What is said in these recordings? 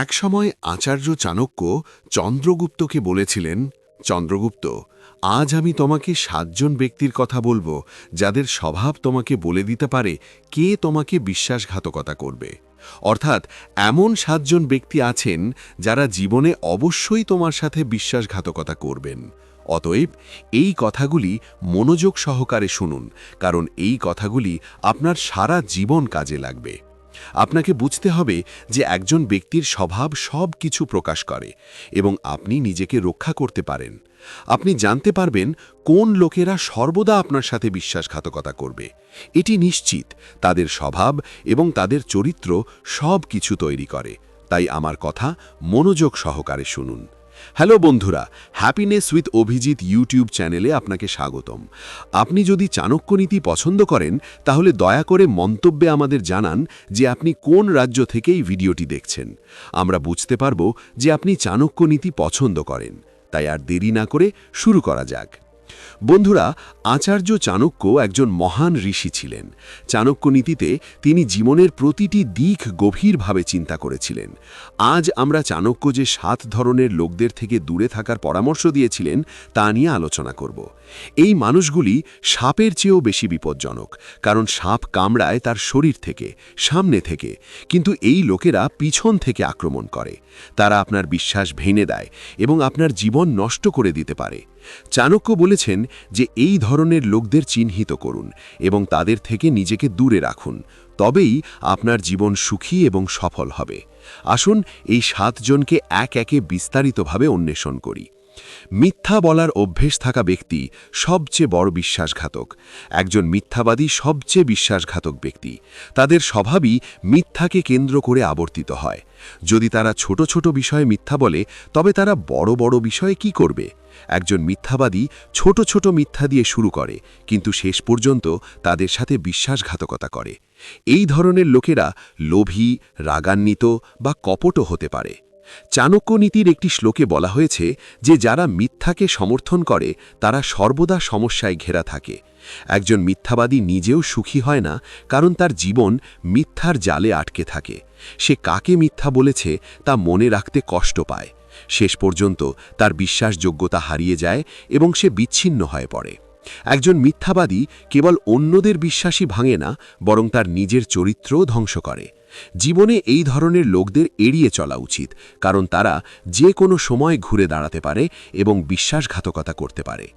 একসময় আচার্য চাণক্য চন্দ্রগুপ্তকে বলেছিলেন, চন্দ্রগুপ্ত, আজ আমি তোমাকে ৭ জন ব্যক্তির কথা বলবো যাদের স্বভাব তোমাকে বলে দিতে পারে কে তোমাকে বিশ্বাসঘাতকতা করবে। অর্থাৎ এমন ৭ জন ব্যক্তি আছেন যারা জীবনে অবশ্যই তোমার সাথে বিশ্বাসঘাতকতা করবেন। অতএব এই কথাগুলি মনোযোগ সহকারে শুনুন, কারণ এই কথাগুলি আপনার সারা জীবন কাজে লাগবে। আপনাকে বুঝতে হবে যে একজন ব্যক্তির স্বভাব সব কিছু প্রকাশ করে এবং আপনি নিজেকে রক্ষা করতে পারেন। আপনি জানতে পারবেন কোন লোকেরা সর্বদা আপনার সাথে বিশ্বাসঘাতকতা করবে। এটি নিশ্চিত, তাদের স্বভাব এবং তাদের চরিত্র সব কিছু তৈরি করে। তাই আমার কথা মনোযোগ সহকারে শুনুন। হ্যালো বন্ধুরা, হ্যাপিনেস উইথ অভিজিৎ ইউটিউব চ্যানেলে আপনাকে স্বাগতম। আপনি যদি চাণক্যনীতি পছন্দ করেন তাহলে দয়া করে মন্তব্যে আমাদের জানান যে আপনি কোন রাজ্য থেকে এই ভিডিওটি দেখছেন। আমরা বুঝতে পারব যে আপনি চাণক্যনীতি পছন্দ করেন। তাই আর দেরি না করে শুরু করা যাক। বন্ধুরা, আচার্য চাণক্য একজন মহান ঋষি ছিলেন। চাণক্যনীতিতে তিনি জীবনের প্রতিটি দিক গভীরভাবে চিন্তা করেছিলেন। আজ আমরা চাণক্য যে ৭ ধরনের লোকদের থেকে দূরে থাকার পরামর্শ দিয়েছিলেন তা নিয়ে আলোচনা করব। এই মানুষগুলি সাপের চেয়েও বেশি বিপজ্জনক, কারণ সাপ কামড়ায় তার শরীর থেকে, সামনে থেকে, কিন্তু এই লোকেরা পিছন থেকে আক্রমণ করে। তারা আপনার বিশ্বাস ভেঙে দেয় এবং আপনার জীবন নষ্ট করে দিতে পারে। চাণক্য বলেছেন যে এই ধরনের লোকদের চিহ্নিত করুন এবং তাদের থেকে নিজেকে দূরে রাখুন, তবেই আপনার জীবন সুখী এবং সফল হবে। আসুন এই ৭ জনকে এক একে বিস্তারিতভাবে অন্বেষণ করি। মিথ্যা বলার অভ্যেস থাকা ব্যক্তি সবচেয়ে বড় বিশ্বাসঘাতক। একজন মিথ্যাবাদী সবচেয়ে বিশ্বাসঘাতক ব্যক্তি। তাদের স্বভাবই মিথ্যাকে কেন্দ্র করে আবর্তিত হয়। যদি তারা ছোট ছোট বিষয়ে মিথ্যা বলে, তবে তারা বড় বড় বিষয়ে কি করবে? একজন মিথ্যাবাদী ছোট ছোট মিথ্যা দিয়ে শুরু করে, কিন্তু শেষ পর্যন্ত তাদের সাথে বিশ্বাসঘাতকতা করে। এই ধরনের লোকেরা লোভী, রাগান্বিত বা কপটও হতে পারে। চাণক্যনীতির একটি শ্লোকে বলা হয়েছে যে যারা মিথ্যাকে সমর্থন করে তারা সর্বদা সমস্যায় ঘেরা থাকে। একজন মিথ্যাবাদী নিজেও সুখী হয় না, কারণ তার জীবন মিথ্যার জালে আটকে থাকে। সে কাকে মিথ্যা বলেছে তা মনে রাখতে কষ্ট পায়। শেষ পর্যন্ত তার বিশ্বাসযোগ্যতা হারিয়ে যায় এবং সে বিচ্ছিন্ন হয়ে পড়ে। একজন মিথ্যাবাদী কেবল অন্যদের বিশ্বাসই ভাঙে না, বরং তার নিজের চরিত্রও ধ্বংস করে। জীবনে এই ধরনের লোকদের এড়িয়ে চলা উচিত, কারণ তারা যে কোনো সময় ঘুরে দাঁড়াতে পারে এবং বিশ্বাসঘাতকতা করতে পারে।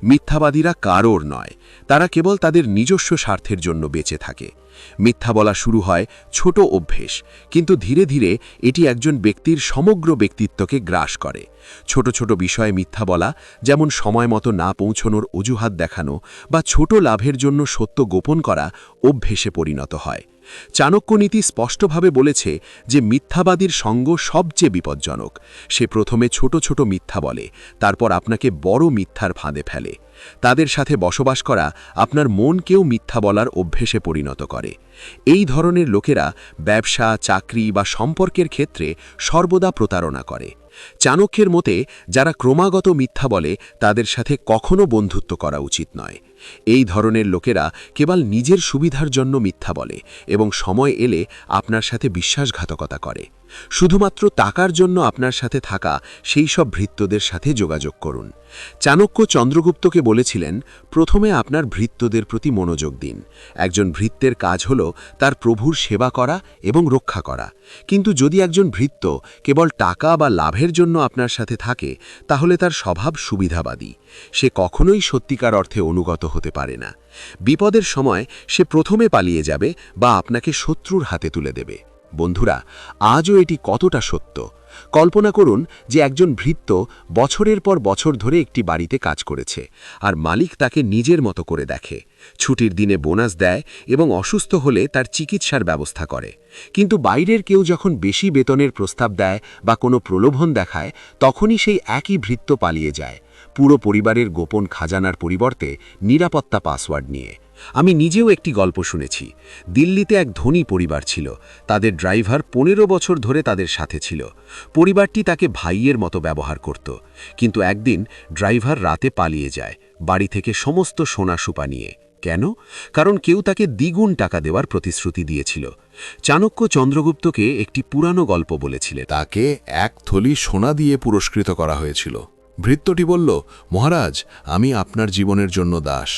মিথ্যাবাদীরা কারোর নয়, তারা কেবল তাদের নিজস্ব স্বার্থের জন্য বেঁচে থাকে। মিথ্যা বলা শুরু হয় ছোট অভ্যেস, কিন্তু ধীরে ধীরে এটি একজন ব্যক্তির সমগ্র ব্যক্তিত্বকে গ্রাস করে। ছোট ছোট বিষয়ে মিথ্যা বলা, যেমন সময় মতো না পৌঁছনোর অজুহাত দেখানো বা ছোট লাভের জন্য সত্য গোপন করা, অভ্যেসে পরিণত হয়। চাণক্যনীতি স্পষ্টভাবে বলেছে যে মিথ্যাবাদীর সঙ্গ সবচেয়ে বিপজ্জনক। সে প্রথমে ছোট ছোট মিথ্যা বলে, তারপর আপনাকে বড় মিথ্যার ফাঁদে ফেলে। তাদের সাথে বসবাস করা আপনার মনকেও মিথ্যা বলার অভ্যেসে পরিণত করে। এই ধরনের লোকেরা ব্যবসা, চাকরি বা সম্পর্কের ক্ষেত্রে সর্বদা প্রতারণা করে। চাণক্যের মতে যারা ক্রমাগত মিথ্যা বলে তাদের সাথে কখনো বন্ধুত্ব করা উচিত নয়। এই ধরনের লোকেরা কেবল নিজের সুবিধার জন্য মিথ্যা বলে এবং সময় এলে আপনার সাথে বিশ্বাসঘাতকতা করে। শুধুমাত্র টাকার জন্য আপনার সাথে থাকা সেই সব ভৃত্যদের সাথে যোগাযোগ করুন। চাণক্য চন্দ্রগুপ্তকে বলেছিলেন, প্রথমে আপনার ভৃত্যদের প্রতি মনোযোগ দিন। একজন ভৃত্যের কাজ হল তার প্রভুর সেবা করা এবং রক্ষা করা। কিন্তু যদি একজন ভৃত্য কেবল টাকা বা লাভের জন্য আপনার সাথে থাকে, তাহলে তার স্বভাব সুবিধাবাদী। সে কখনোই সত্যিকার অর্থে অনুগত হতে পারে না। বিপদের সময় সে প্রথমে পালিয়ে যাবে বা আপনাকে শত্রুর হাতে তুলে দেবে। বন্ধুরা, আজও এটি কতটা সত্য। কল্পনা করুন যে একজন ভৃত্য বছরের পর বছর ধরে একটি বাড়িতে কাজ করেছে, আর মালিক তাকে নিজের মতো করে দেখে। ছুটির দিনে বোনাস দেয় এবং অসুস্থ হলে তার চিকিৎসার ব্যবস্থা করে। কিন্তু বাইরের কেউ যখন বেশি বেতনের প্রস্তাব দেয় বা কোনো প্রলোভন দেখায়, তখনই সেই একই ভৃত্য পালিয়ে যায়, পুরো পরিবারের গোপন খাজানার পরিবর্তে নিরাপত্তা পাসওয়ার্ড নিয়ে। আমি নিজেও একটি গল্প শুনেছি। দিল্লিতে এক ধনী পরিবার ছিল। তাদের ড্রাইভার 15 বছর ধরে তাদের সাথে ছিল। পরিবারটি তাকে ভাইয়ের মতো ব্যবহার করত। কিন্তু একদিন ড্রাইভার রাতে পালিয়ে যায়, বাড়ি থেকে সমস্ত সোনা সুপা নিয়ে। কেন? কারণ কেউ তাকে দ্বিগুণ টাকা দেওয়ার প্রতিশ্রুতি দিয়েছিল। চাণক্য চন্দ্রগুপ্তকে একটি পুরানো গল্প বলেছিলেন। তাকে 1 থলি সোনা দিয়ে পুরস্কৃত করা হয়েছিল। ভৃত্যটি বলল, মহারাজ, আমি আপনার জীবনের জন্য দাস।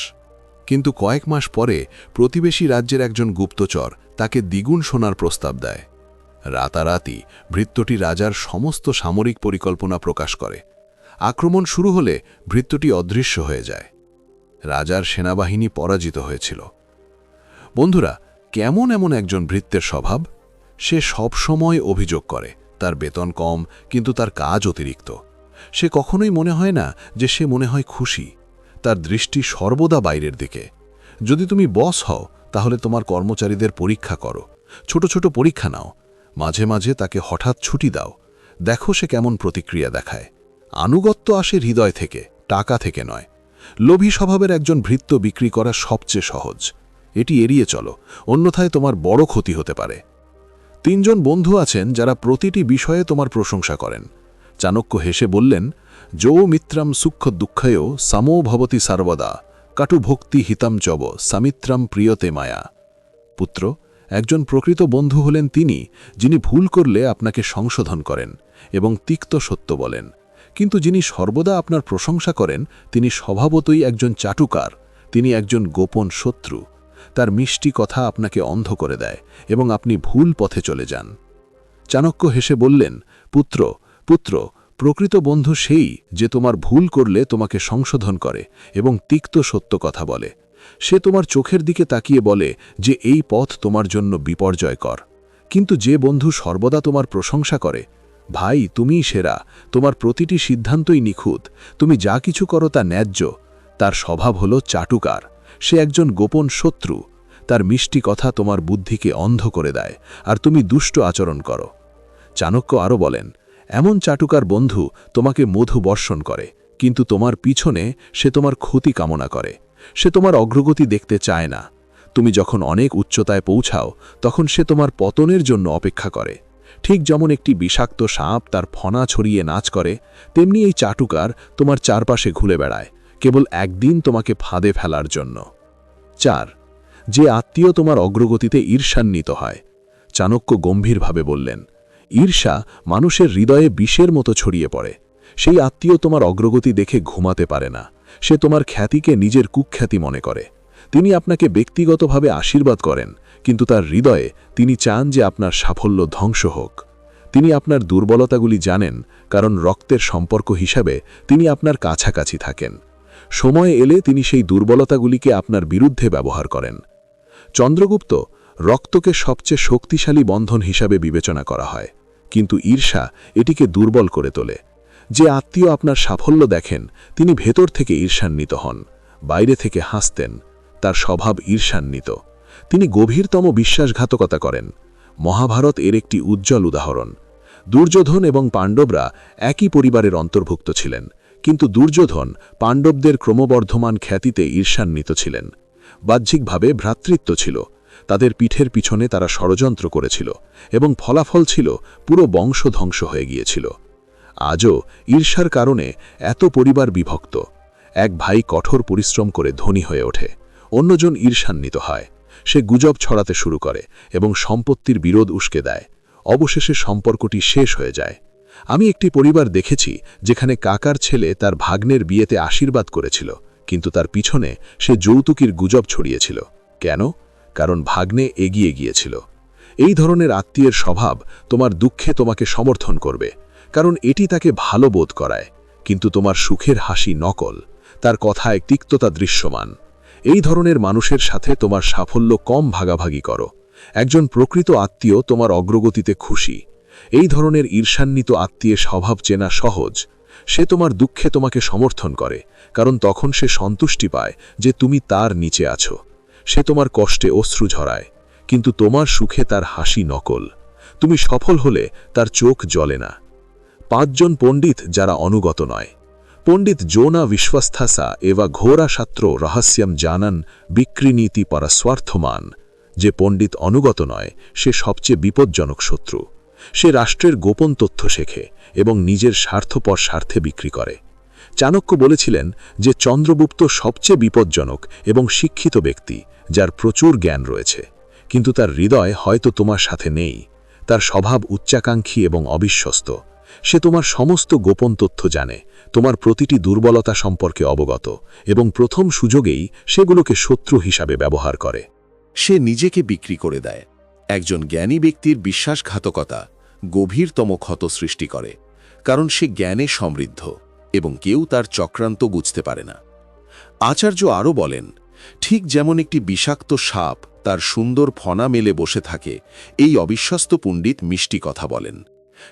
কিন্তু কয়েক মাস পরে প্রতিবেশী রাজ্যের একজন গুপ্তচর তাকে দ্বিগুণ সোনার প্রস্তাব দেয়। রাতারাতি ভৃত্যটি রাজার সমস্ত সামরিক পরিকল্পনা প্রকাশ করে। আক্রমণ শুরু হলে ভৃত্যটি অদৃশ্য হয়ে যায়। রাজার সেনাবাহিনী পরাজিত হয়েছিল। বন্ধুরা, কেমন এমন একজন ভৃত্যের স্বভাব? সে সবসময় অভিযোগ করে তার বেতন কম, কিন্তু তার কাজ অতিরিক্ত। সে কখনোই মনে হয় না যে সে মনে হয় খুশি। তার দৃষ্টি সর্বদা বাইরের দিকে। যদি তুমি বস হও, তাহলে তোমার কর্মচারীদের পরীক্ষা করো, ছোট ছোট পরীক্ষা নাও, মাঝে মাঝে তাকে হঠাৎ ছুটি দাও, দেখো সে কেমন প্রতিক্রিয়া দেখায়। আনুগত্য আসে হৃদয় থেকে, টাকা থেকে নয়। লোভী স্বভাবের একজন ভৃত্য বিক্রি করা সবচেয়ে সহজ। এটি এড়িয়ে চলো, অন্যথায় তোমার বড় ক্ষতি হতে পারে। 3 জন বন্ধু আছেন যারা প্রতিটি বিষয়ে তোমার প্রশংসা করেন। চাণক্য হেসে বললেন, যৌ মিত্রাম সুখ দুঃখেও সমো ভবতি সর্বদা, কাটু ভক্তি হিতাম চব সামিত্রাম প্রিয়তে মায়া। পুত্র, একজন প্রকৃত বন্ধু হলেন তিনি, যিনি ভুল করলে আপনাকে সংশোধন করেন এবং তিক্ত সত্য বলেন। কিন্তু যিনি সর্বদা আপনার প্রশংসা করেন, তিনি স্বভাবতই একজন চাটুকার। তিনি একজন গোপন শত্রু। তার মিষ্টি কথা আপনাকে অন্ধ করে দেয় এবং আপনি ভুল পথে চলে যান। চাণক্য হেসে বললেন, পুত্র পুত্র, প্রকৃত বন্ধু সেই যে তোমার ভুল করলে তোমাকে সংশোধন করে এবং তিক্ত সত্য কথা বলে। সে তোমার চোখের দিকে তাকিয়ে বলে যে এই পথ তোমার জন্য বিপর্যয়কর। কিন্তু যে বন্ধু সর্বদা তোমার প্রশংসা করে, ভাই তুমিই সেরা, তোমার প্রতিটি সিদ্ধান্তই নিখুঁত, তুমি যা কিছু করো তা ন্যায্য, তার স্বভাব হলো চাটুকার। সে একজন গোপন শত্রু। তার মিষ্টি কথা তোমার বুদ্ধিকে অন্ধ করে দেয়, আর তুমি দুষ্ট আচরণ করো। চাণক্য আরও বলেন, এমন চাটুকার বন্ধু তোমাকে মধু বর্ষণ করে, কিন্তু তোমার পিছনে সে তোমার ক্ষতি কামনা করে। সে তোমার অগ্রগতি দেখতে চায় না। তুমি যখন অনেক উচ্চতায় পৌঁছাও, তখন সে তোমার পতনের জন্য অপেক্ষা করে। ঠিক যেমন একটি বিষাক্ত সাপ তার ফনা ছড়িয়ে নাচ করে, তেমনি এই চাটুকার তোমার চারপাশে ঘুরে বেড়ায়, কেবল একদিন তোমাকে ফাঁদে ফেলার জন্য। 4. যে আত্মীয় তোমার অগ্রগতিতে ঈর্ষান্বিত হয়। চাণক্য গম্ভীরভাবে বললেন, ঈর্ষা মানুষের হৃদয়ে বিষের মতো ছড়িয়ে পড়ে। সেই আত্মীয় তোমার অগ্রগতি দেখে ঘুমাতে পারে না। সে তোমার খ্যাতিকে নিজের কুখ্যাতি মনে করে। তিনি আপনাকে ব্যক্তিগতভাবে আশীর্বাদ করেন, কিন্তু তার হৃদয়ে তিনি চান যে আপনার সাফল্য ধ্বংস হোক। তিনি আপনার দুর্বলতাগুলি জানেন, কারণ রক্তের সম্পর্ক হিসাবে তিনি আপনার কাছাকাছি থাকেন। সময় এলে তিনি সেই দুর্বলতাগুলিকে আপনার বিরুদ্ধে ব্যবহার করেন। চন্দ্রগুপ্ত রক্তকে সবচেয়ে শক্তিশালী বন্ধন হিসাবে বিবেচনা করা হয়, কিন্তু ঈর্ষা এটিকে দুর্বল করে তোলে। যে আত্মীয় আপনার সাফল্য দেখেন, তিনি ভেতর থেকে ঈর্ষান্বিত হন, বাইরে থেকে হাসতেন। তার স্বভাব ঈর্ষান্বিত। তিনি গভীরতম বিশ্বাসঘাতকতা করেন। মহাভারত এর একটি উজ্জ্বল উদাহরণ। দুর্যোধন এবং পাণ্ডবরা একই পরিবারের অন্তর্ভুক্ত ছিলেন, কিন্তু দুর্যোধন পাণ্ডবদের ক্রমবর্ধমান খ্যাতিতে ঈর্ষান্বিত ছিলেন। বাহ্যিকভাবে ভ্রাতৃত্ব ছিল, তাদের পিঠের পিছনে তারা ষড়যন্ত্র করেছিল, এবং ফলাফল ছিল পুরো বংশ ধ্বংস হয়ে গিয়েছিল। আজও ঈর্ষার কারণে এত পরিবার বিভক্ত। এক ভাই কঠোর পরিশ্রম করে ধনী হয়ে ওঠে, অন্যজন ঈর্ষান্বিত হয়। সে গুজব ছড়াতে শুরু করে এবং সম্পত্তির বিরোধ উস্কে দেয়। অবশেষে সম্পর্কটি শেষ হয়ে যায়। আমি একটি পরিবার দেখেছি যেখানে কাকার ছেলে তার ভাগ্নের বিয়েতে আশীর্বাদ করেছিল, কিন্তু তার পিছনে সে যৌতুকের গুজব ছড়িয়েছিল। কেন? কারণ ভাগ্নে এগিয়ে গিয়েছিল। এই ধরনের আত্মীয়ের স্বভাব তোমার দুঃখে তোমাকে সমর্থন করবে, কারণ এটি তাকে ভালো বোধ করায়, কিন্তু তোমার সুখের হাসি নকল, তার কথায় তিক্ততা দৃশ্যমান। এই ধরনের মানুষের সাথে তোমার সাফল্য কম ভাগাভাগি করো। একজন প্রকৃত আত্মীয় তোমার অগ্রগতিতে খুশি। এই ধরনের ঈর্ষান্বিত আত্মীয়ের স্বভাব চেনা সহজ। সে তোমার দুঃখে তোমাকে সমর্থন করে, কারণ তখন সে সন্তুষ্টি পায় যে তুমি তার নিচে আছো। সে তোমার কষ্টে অশ্রু ঝরায়, কিন্তু তোমার সুখে তার হাসি নকল। তুমি সফল হলে তার চোখ জ্বলে না। 5 জন পণ্ডিত যারা অনুগত নয়। পণ্ডিত জোনা বিশ্বাস্থাসা এবা ঘোরা শাস্ত্র রহস্যম জানান বিক্রিনীতি পরস্বার্থমান। যে পণ্ডিত অনুগত নয়, সে সবচেয়ে বিপজ্জনক শত্রু। সে রাষ্ট্রের গোপন তথ্য শেখে এবং নিজের স্বার্থপর স্বার্থে বিক্রি করে। চাণক্য বলেছিলেন যে চন্দ্রগুপ্ত সবচেয়ে বিপজ্জনক এবং শিক্ষিত ব্যক্তি, যার প্রচুর জ্ঞান রয়েছে, কিন্তু তার হৃদয় হয়তো তোমার সাথে নেই। তার স্বভাব উচ্চাকাঙ্ক্ষী এবং অবিশ্বস্ত। সে তোমার সমস্ত গোপন তথ্য জানে, তোমার প্রতিটি দুর্বলতা সম্পর্কে অবগত, এবং প্রথম সুযোগেই সেগুলোকে শত্রু হিসাবে ব্যবহার করে। সে নিজেকে বিক্রি করে দেয়। একজন জ্ঞানী ব্যক্তির বিশ্বাসঘাতকতা গভীরতম ক্ষত সৃষ্টি করে, কারণ সে জ্ঞানে সমৃদ্ধ এবং কেউ তার চক্রান্ত বুঝতে পারে না। আচার্য আরও বলেন, ঠিক যেমন একটি বিষাক্ত সাপ তার সুন্দর ফনা মেলে বসে থাকে, এই অবিশ্বস্ত পণ্ডিত মিষ্টি কথা বলেন।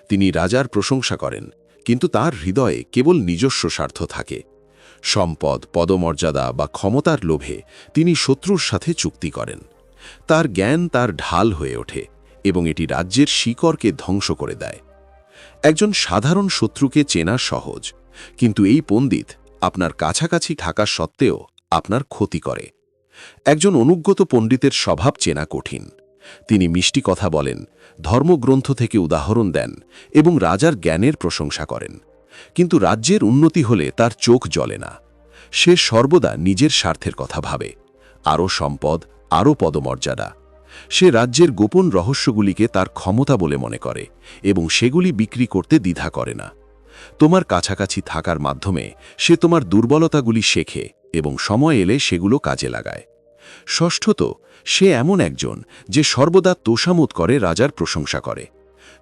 তিনি রাজার প্রশংসা করেন, কিন্তু তার হৃদয়ে কেবল নিজস্ব স্বার্থ থাকে। সম্পদ, পদমর্যাদা বা ক্ষমতার লোভে তিনি শত্রুর সাথে চুক্তি করেন। তার জ্ঞান তার ঢাল হয়ে ওঠে এবং এটি রাজ্যের শিকড়কে ধ্বংস করে দেয়। একজন সাধারণ শত্রুকে চেনা সহজ, কিন্তু এই পণ্ডিত আপনার কাছাকাছি থাকা সত্ত্বেও আপনার ক্ষতি করে। একজন অনুজ্ঞত পণ্ডিতের স্বভাব চেনা কঠিন। তিনি মিষ্টি কথা বলেন, ধর্মগ্রন্থ থেকে উদাহরণ দেন এবং রাজার জ্ঞানের প্রশংসা করেন, কিন্তু রাজ্যের উন্নতি হলে তার চোখ জ্বলে না। সে সর্বদা নিজের স্বার্থের কথা ভাবে, আরও সম্পদ, আরও পদমর্যাদা। সে রাজ্যের গোপন রহস্যগুলিকে তার ক্ষমতা বলে মনে করে এবং সেগুলি বিক্রি করতে দ্বিধা করে না। তোমার কাছাকাছি থাকার মাধ্যমে সে তোমার দুর্বলতাগুলি শেখে এবং সময় এলে সেগুলো কাজে লাগায়। ষষ্ঠত, সে এমন একজন যে সর্বদা তোষামোদ করে রাজার প্রশংসা করে।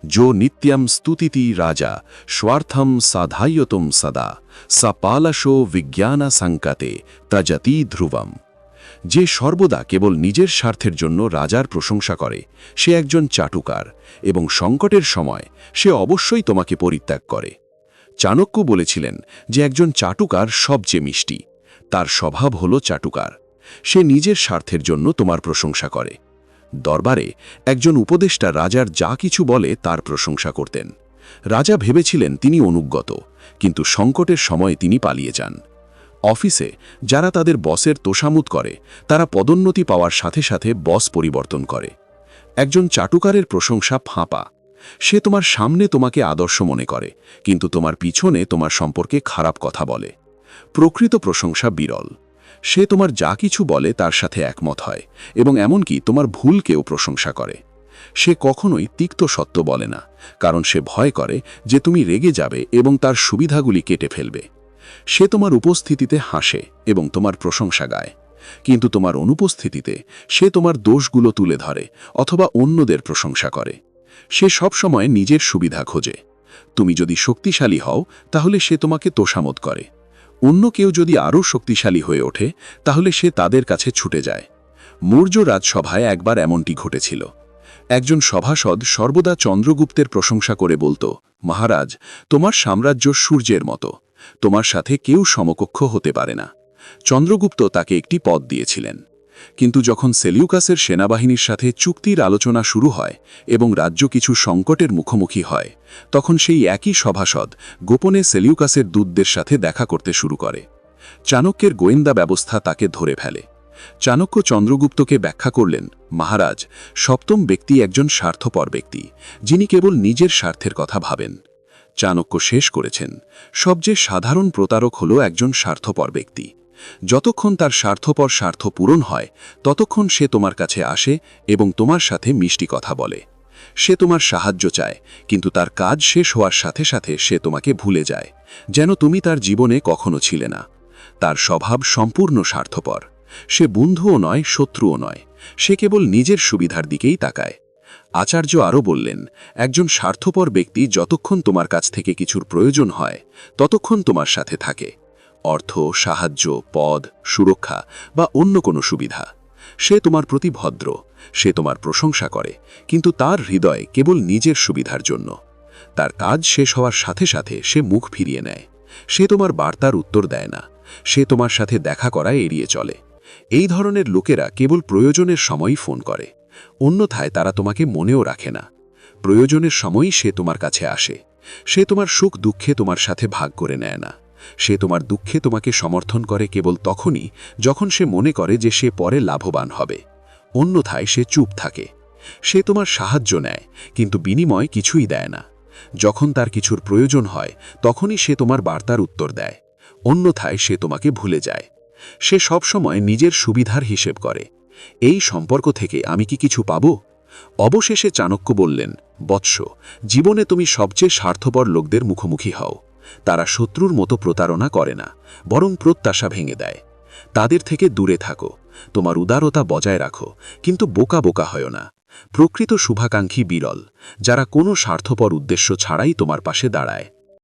যো নিত্যম স্তুতিতি রাজা স্বার্থম সাধায়তম সদা সা পালাশো বিজ্ঞানা সংকাতে ত্যজতি ধ্রুবম। যে সর্বদা কেবল নিজের স্বার্থের জন্য রাজার প্রশংসা করে, সে একজন চাটুকার এবং সংকটের সময় সে অবশ্যই তোমাকে পরিত্যাগ করে। চাণক্য বলেছিলেন যে একজন চাটুকার সবচেয়ে মিষ্টি। তার স্বভাব হল চাটুকার। সে নিজের স্বার্থের জন্য তোমার প্রশংসা করে। দরবারে একজন উপদেষ্টা রাজার যা কিছু বলে তার প্রশংসা করতেন। রাজা ভেবেছিলেন তিনি অনুজ্ঞত, কিন্তু সংকটের সময় তিনি পালিয়ে যান। অফিসে যারা তাদের বসের তোষামোদ করে, তারা পদোন্নতি পাওয়ার সাথে সাথে বস পরিবর্তন করে। একজন চাটুকারের প্রশংসা ফাঁপা। সে তোমার সামনে তোমাকে আদর্শ মনে করে, কিন্তু তোমার পিছনে তোমার সম্পর্কে খারাপ কথা বলে। প্রকৃত প্রশংসা বিরল। সে তোমার যা কিছু বলে তার সাথে একমত হয় এবং এমনকি তোমার ভুলকেও প্রশংসা করে। সে কখনোই তিক্ত সত্য বলে না, কারণ সে ভয় করে যে তুমি রেগে যাবে এবং তার সুবিধাগুলি কেটে ফেলবে। সে তোমার উপস্থিতিতে হাসে এবং তোমার প্রশংসা গায়, কিন্তু তোমার অনুপস্থিতিতে সে তোমার দোষগুলো তুলে ধরে অথবা অন্যদের প্রশংসা করে। সে সবসময় নিজের সুবিধা খোঁজে। তুমি যদি শক্তিশালী হও তাহলে সে তোমাকে তোষামোদ করে। অন্য কেউ যদি আরও শক্তিশালী হয়ে ওঠে তাহলে সে তাদের কাছে ছুটে যায়। মৌর্য রাজসভায় একবার এমনটি ঘটেছিল। একজন সভাসদ সর্বদা চন্দ্রগুপ্তের প্রশংসা করে বলতো, মহারাজ, তোমার সাম্রাজ্য সূর্যের মতো, তোমার সাথে কেউ সমকক্ষ হতে পারে না। চন্দ্রগুপ্ত তাকে একটি পদ দিয়েছিলেন। কিন্তু যখন সেলিউকাসের সেনাবাহিনীর সাথে চুক্তির আলোচনা শুরু হয় এবং রাজ্য কিছু সংকটের মুখোমুখি হয়, তখন সেই একই সভাসদ গোপনে সেলিউকাসের দূতদের সাথে দেখা করতে শুরু করে। চাণক্যের গোয়েন্দা ব্যবস্থা তাকে ধরে ফেলে। চাণক্য চন্দ্রগুপ্তকে ব্যাখ্যা করলেন, মহারাজ, সপ্তম ব্যক্তি একজন স্বার্থপর ব্যক্তি, যিনি কেবল নিজের স্বার্থের কথা ভাবেন। চাণক্য শেষ করেছেন, সবচেয়ে সাধারণ প্রতারক হল একজন স্বার্থপর ব্যক্তি। যতক্ষণ তার স্বার্থপর স্বার্থ পূরণ হয়, ততক্ষণ সে তোমার কাছে আসে এবং তোমার সাথে মিষ্টি কথা বলে। সে তোমার সাহায্য চায়, কিন্তু তার কাজ শেষ হওয়ার সাথে সাথে সে তোমাকে ভুলে যায়, যেন তুমি তার জীবনে কখনো ছিলে না। তার স্বভাব সম্পূর্ণ স্বার্থপর। সে বন্ধুও নয়, শত্রুও নয়। সে কেবল নিজের সুবিধার দিকেই তাকায়। আচার্য আরও বললেন, একজন স্বার্থপর ব্যক্তি যতক্ষণ তোমার কাছ থেকে কিছুর প্রয়োজন হয়, ততক্ষণ তোমার সাথে থাকে। অর্থ, সাহায্য, পদ, সুরক্ষা বা অন্য কোনো সুবিধা। সে তোমার প্রতি ভদ্র। সে তোমার প্রশংসা করে, কিন্তু তার হৃদয় কেবল নিজের সুবিধার জন্য। তার কাজ শেষ হওয়ার সাথে সাথে সে মুখ ফিরিয়ে নেয়। সে তোমার বার্তার উত্তর দেয় না। সে তোমার সাথে দেখা করায় এড়িয়ে চলে। এই ধরনের লোকেরা কেবল প্রয়োজনের সময়ই ফোন করে, অন্যথায় তারা তোমাকে মনেও রাখে না। প্রয়োজনের সময়ই সে তোমার কাছে আসে। সে তোমার সুখ দুঃখে তোমার সাথে ভাগ করে নেয় না। সে তোমার দুঃখে তোমাকে সমর্থন করে কেবল তখনই যখন সে মনে করে যে সে পরে লাভবান হবে, অন্যথায় সে চুপ থাকে। সে তোমার সাহায্য নেয়, কিন্তু বিনিময় কিছুই দেয় না। যখন তার কিছুর প্রয়োজন হয়, তখনই সে তোমার বার্তার উত্তর দেয়। অন্যথায় সে তোমাকে ভুলে যায়। সে সবসময় নিজের সুবিধার হিসেব করে। এই সম্পর্ক থেকে আমি কি কিছু পাব? অবশেষে চাণক্য বললেন, বৎস, জীবনে তুমি সবচেয়ে স্বার্থপর লোকদের মুখোমুখি হও। তারা শত্রুর মতো প্রতারণা করে না, বরং প্রত্যাশা ভেঙে দেয়। তাদের থেকে দূরে থাকো, তোমার উদারতা বজায় রাখো, কিন্তু বোকা বোকা হয় না। প্রকৃত শুভাকাঙ্ক্ষী বিরল, যারা কোনো স্বার্থপর উদ্দেশ্য ছাড়াই তোমার পাশে দাঁড়ায়।